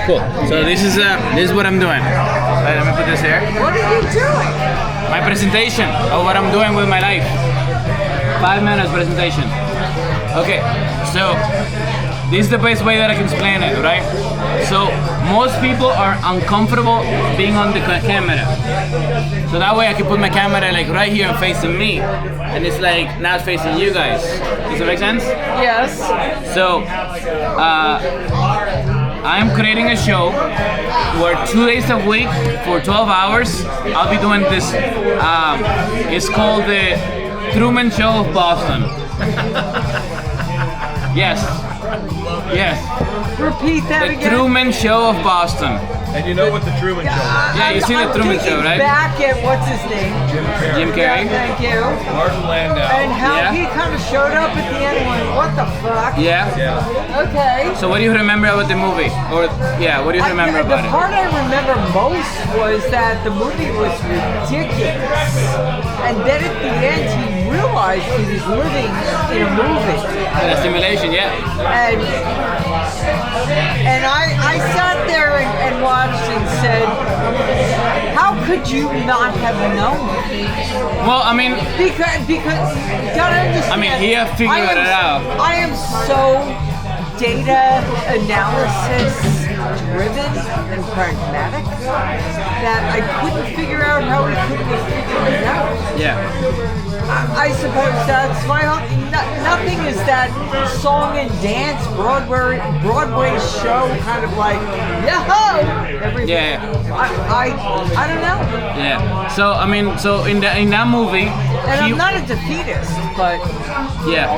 Cool. So this is what I'm doing. Right, let me put this here. What are you doing? My presentation of what I'm doing with my life. 5 minutes presentation. Okay, so this is the best way that I can explain it, right? So most people are uncomfortable being on the camera. So that way I can put my camera like right here and facing me, and it's like not facing you guys. Does that make sense? Yes. So I'm creating a show where 2 days a week for 12 hours I'll be doing this. It's called the Truman Show of Boston. Yes. Yes. Repeat that The again. Truman Show of Boston. And you know what the Truman Show is? Yeah, you see the Truman Show, right? Back at what's his name? Jim Carrey. Yeah, thank you. Martin Landau. And how Yeah. he kind of showed up at the end and went, what the fuck? Yeah. Yeah. Okay. So what do you remember about the movie? Or yeah, what do you remember about The it? part I remember most was that the movie was ridiculous. And then at the end he realized he was living in a movie. The simulation, yeah. And I sat there and watched and said, how could you not have known? Well, I mean, Because you gotta understand. I mean, he had figured it out. I am so data analysis driven and pragmatic that I couldn't figure out how he couldn't have figured it out. yeah. I suppose that's my nothing is that song and dance Broadway show kind of like yahoo everything. Yeah. I don't know. Yeah. So I mean, so in that movie, And he, I'm not a defeatist, but yeah.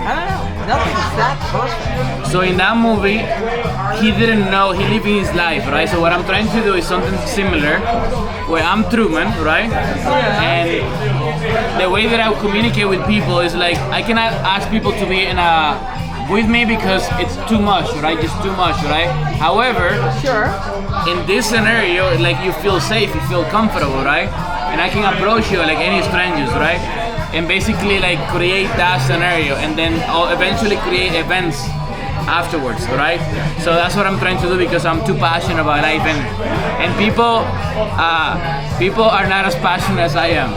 I don't know. Nothing's that perfect. So in that movie, he didn't know, he living his life, right? So what I'm trying to do is something similar, where I'm Truman, right? Yeah. And the way that I would communicate with people is like, I cannot ask people to be with me because it's too much, right? Just too much, right? However, Sure. in this scenario, like you feel safe, you feel comfortable, right? And I can approach you like any strangers, right? And basically like create that scenario, and then I'll eventually create events afterwards, right? So that's what I'm trying to do because I'm too passionate about life, and people are not as passionate as I am.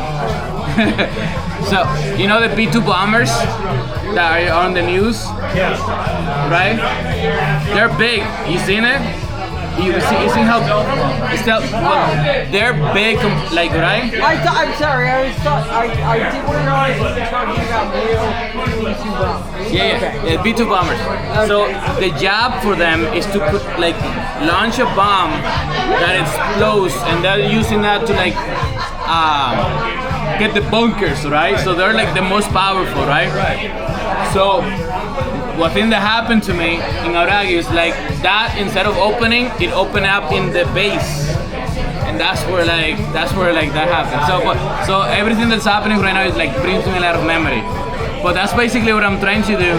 So you know the B-2 bombers that are on the news, Yes. right? They're big. You seen it? You see how well, they're big, like, right? I'm sorry. I didn't realize you were talking about real B-2 bombers. Yeah, B-2 bombers. So the job for them is to launch a bomb that explodes, and they're using that to get the bunkers, right? So they're like the most powerful, right? So one thing that happened to me in Auragi is like that, instead of opening, it opened up in the base. And that's where that happened. So everything that's happening right now is like brings me a lot of memory. But that's basically what I'm trying to do.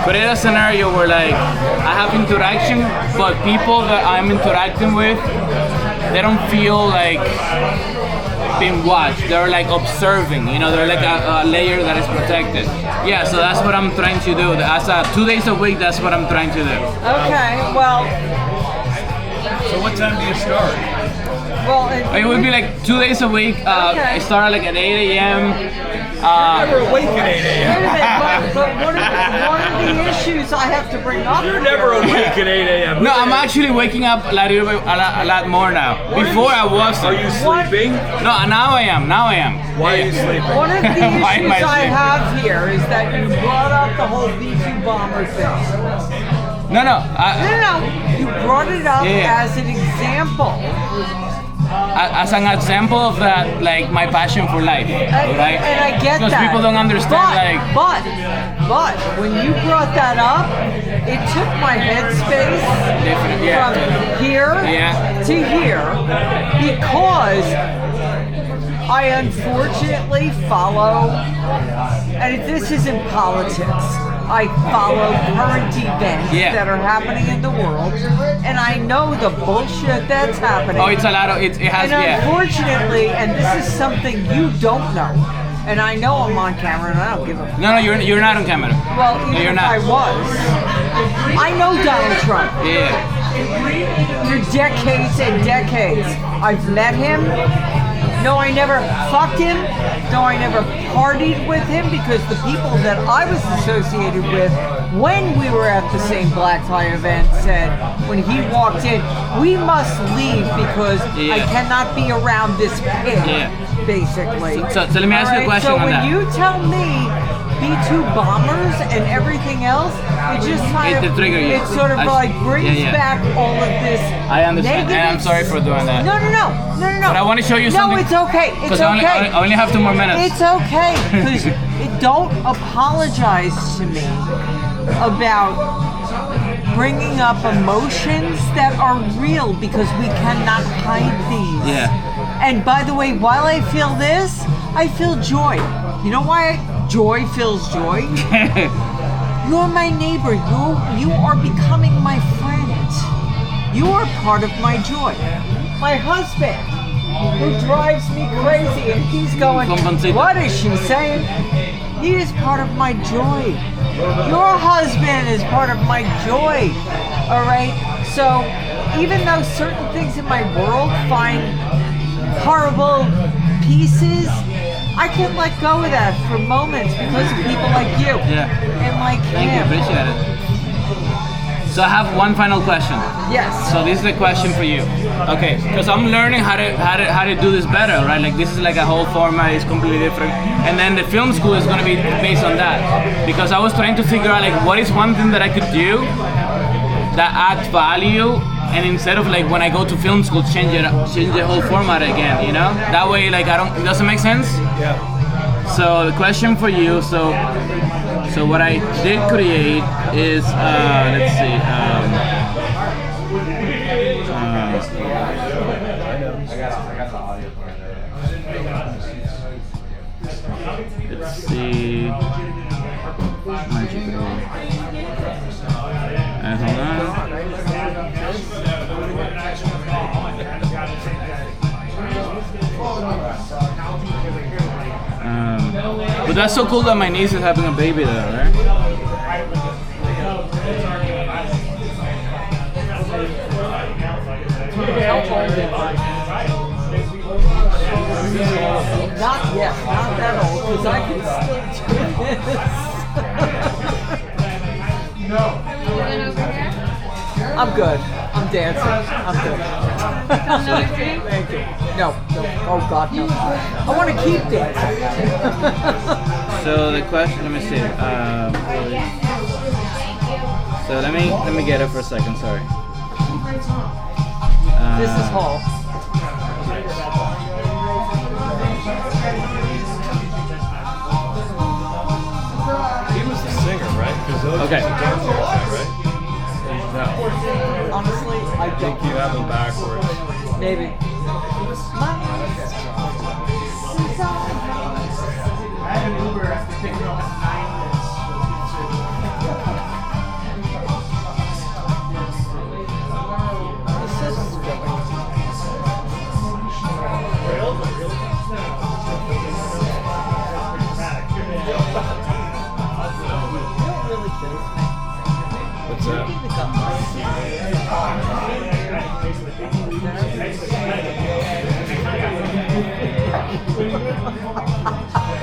Create a scenario where like I have interaction, but people that I'm interacting with, they don't feel like being watched. They're like observing, they're like a layer that is protected. Yeah, so that's what I'm trying to do. As 2 days a week, that's what I'm trying to do. Okay. Well. So what time do you start? Well. It would be like 2 days a week. I start like at 8 a.m. You're never awake at 8 Wait a a.m. minute, but one of the issues I have to bring up. You're never awake at 8 a.m. No, I'm actually waking up a lot more now. Before I wasn't. Are you sleeping? No, now I am. Why are you sleeping? One of the Why am issues I I sleeping? have here is that you brought up the whole B-2 bomber thing. No. No. You brought it up Yeah. as an example. As an example of that, like my passion for life, right? And I get because that. people don't understand, But when you brought that up, it took my headspace Different, yeah. from here Yeah. to here because I unfortunately follow, and this is in politics, I follow current events Yeah. that are happening in the world, and I know the bullshit that's happening. Oh, it's a lot of it has And unfortunately, and this is something you don't know, And I know I'm on camera, and I don't give a. No, you're not on camera. Well, No, even you're if not. I was, I know Donald Trump Yeah. for decades and decades. I've met him. No, I never fucked him. No, I never partied with him because the people that I was associated with when we were at the same Black Tie event said, when he walked in, we must leave because I Yeah. cannot be around this pig, Yeah. basically. So let me ask you a Alright, question so on when that. you tell me B-2 bombers and everything else, it just kind It of, trigger you. it sort of like brings yeah. back all of this I understand, and I'm negative- sorry for doing that. No. But I want to show you something. No, it's okay. It's Because I okay. only have 2 more minutes. It's okay. Because don't apologize to me about bringing up emotions that are real because we cannot hide these. Yeah. And by the way, while I feel this, I feel joy. You know why joy feels joy? You're my neighbor. You are becoming my friend. You are part of my joy. My husband, who drives me crazy, and he's going, Compensated. what is she saying? He is part of my joy. Your husband is part of my joy. All right? So even though certain things in my world find horrible pieces, I can let go of that for moments because of people like you. Yeah. And like Thank you, him. appreciate it. So I have one final question. Yes. So this is a question for you. Okay, because I'm learning how to do this better, right? Like this is like a whole format, it's completely different. And then the film school is gonna be based on that. Because I was trying to figure out like what is one thing that I could do that adds value, and instead of like when I go to film school change the whole format again, you know? That way like it doesn't make sense? Yeah. So the question for you, so what I did create is, let's see, let's see, magical, hold on. But that's so cool that my niece is having a baby there, right? Not yet, not that old, because I can still do this. I'm good. I'm dancing. I'm good. Thank you. No. Oh God, no. I want to keep dancing. So the question, let me see. So let me get it for a second. Sorry. This is Hall. He was the singer, right? Because those Okay. was the dancing guy, right? No. Honestly, I I think don't. you have them backwards. Maybe. What's that?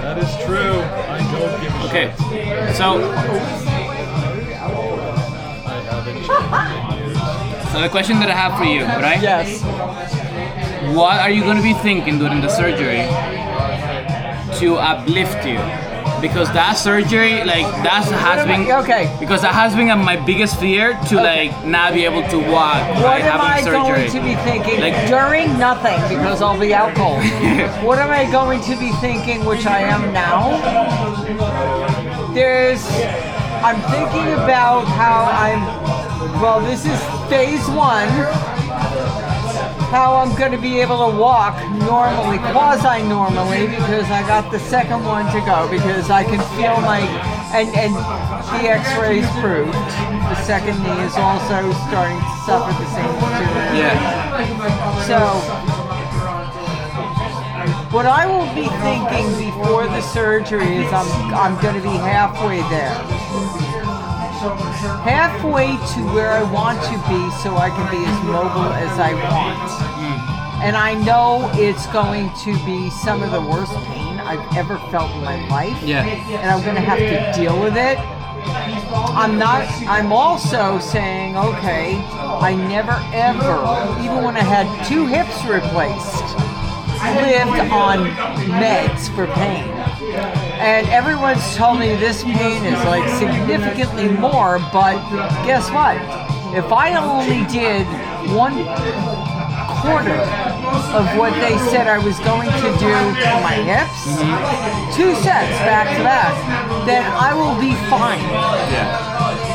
That is true. I don't give a Okay. shit. So I haven't changed in years. the question that I have for you, right? Yes. What are you going to be thinking during the surgery to uplift you? Because that surgery, like that has been Okay. Because that has been my biggest fear to like not be able to walk. What right, am I having going surgery. to be thinking Like- during nothing because I'll be out cold? What am I going to be thinking, which I am now? I'm thinking about how well, this is phase 1, how I'm going to be able to walk normally, quasi-normally, because I got the second one to go, because I can feel and the x-rays proved the second knee is also starting to suffer the same deterioration. Yeah. So, What I will be thinking before the surgery is I'm going to be halfway there. Halfway to where I want to be so I can be as mobile as I want. And I know it's going to be some of the worst pain I've ever felt in my life. Yeah. And I'm going to have to deal with it. I'm also saying, okay, I never ever, even when I had 2 hips replaced, lived on meds for pain. And everyone's told me this pain is like significantly more, but guess what? If I only did 1/4 of what they said I was going to do for my hips, 2 sets back to back, then I will be fine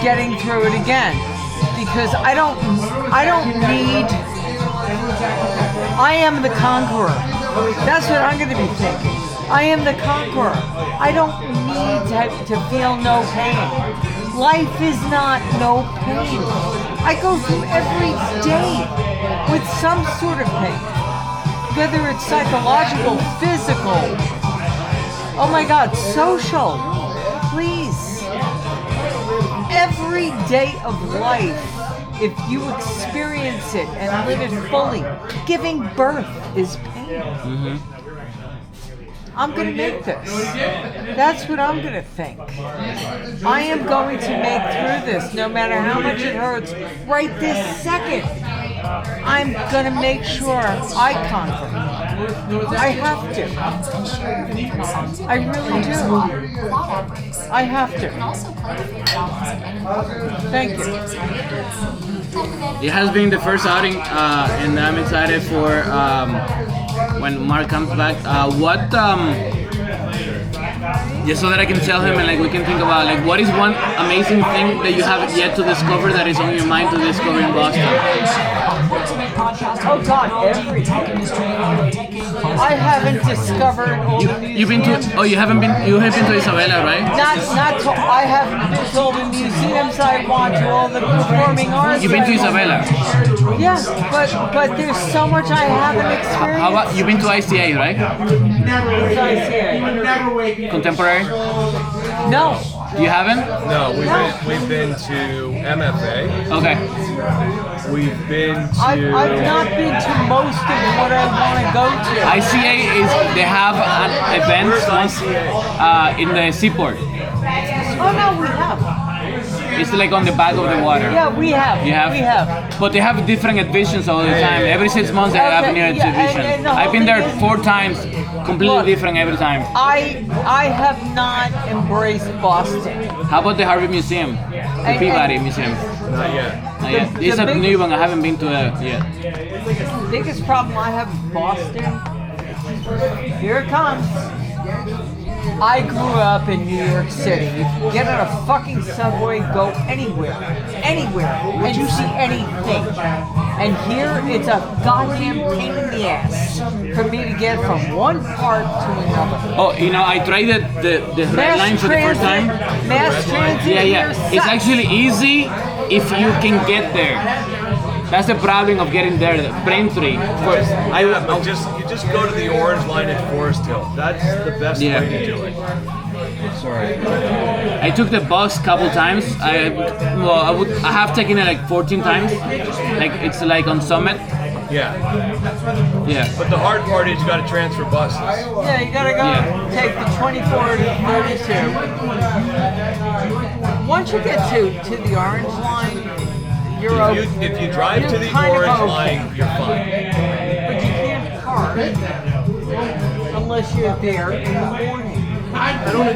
getting through it again. Because I don't need, I am the conqueror. That's what I'm going to be thinking. I am the conqueror. I don't need to feel no pain. Life is not no pain. I go through every day with some sort of pain. Whether it's psychological, physical, oh my God, social, please. Every day of life, if you experience it and live it fully, giving birth is pain. I'm going to make this. That's what I'm going to think. I am going to make through this, no matter how much it hurts, right this second. I'm going to make sure I conquer. I have to. I really do. I have to. Thank you. It has been the first outing, and I'm excited for when Mark comes back. Just so that I can tell him and like we can think about like what is one amazing thing that you haven't yet to discover that is on your mind to discover in Boston? Oh God, everything. I haven't discovered all the museums. You have been to Isabela, right? I haven't been to all the museums I want to, all the performing arts. You've been to Isabela? Yes, but there's so much I haven't experienced. How about you've been to ICA, right? ICA. Contemporary? No. You haven't? No, we've been to MFA. Okay. We've been to. I've not been to most of what I want to go to. ICA is they have an event in the seaport. Oh no, we have. It's like on the back of the water. Yeah, we have. You have? We have. But they have different exhibitions all the time. Every 6 months they have a new exhibition. and the whole I've been there thing is- 4 times, completely Look, different every time. I have not embraced Boston. How about the Harvard Museum? The And- Peabody Museum? Not yet. Not yet. It's a new one. I haven't been to it yet. The biggest problem I have in Boston, here it comes. I grew up in New York City. You can get on a fucking subway, go anywhere, and you see anything. And here it's a goddamn pain in the ass for me to get from one part to another. Oh, you know, I tried the red line for the first time. Mass transit Yeah. here It's sucks. actually easy if you can get there. That's the problem of getting there. The Braintree. First, But you just go to the Orange Line at Forest Hill. That's the best Yeah. way to do it. Sorry. I took the bus a couple times. I have taken it like 14 times. Like it's like on Summit. Yeah. Yeah. But the hard part is you got to transfer buses. Yeah, you gotta go take the 24 to 32. Once you get to the Orange Line, you're okay. If you drive to the You're kind of Orange okay. Line, you're fine. But you can't park unless you're there in the morning. I don't know.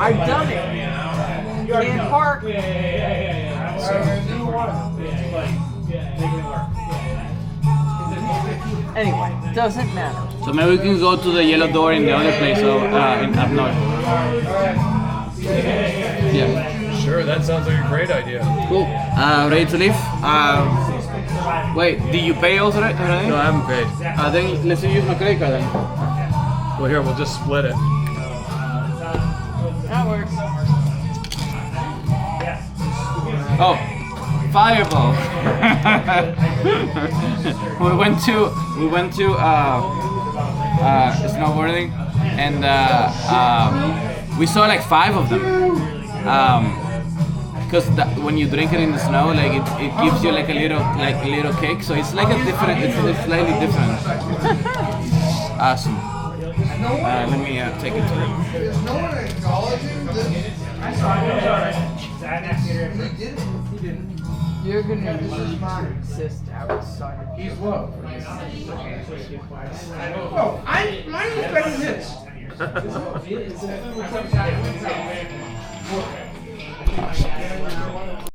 I've done it. Can't park. Anyway, doesn't matter. So maybe we can go to the Yellow Door in the other place, so in up north. Yeah. Sure, that sounds like a great idea. Cool. Ready to leave? Wait, did you pay also already? No, I haven't paid. Then let's use my credit card then. Well, here, we'll just split it. That works. Oh, Fireball. we went to snowboarding, and we saw like 5 of them. Because when you drink it in the snow, like it gives you like a little kick. So it's like it's slightly different. Awesome. Let me take it to them. You're gonna exist outside. He's what? Oh, mine is better than this.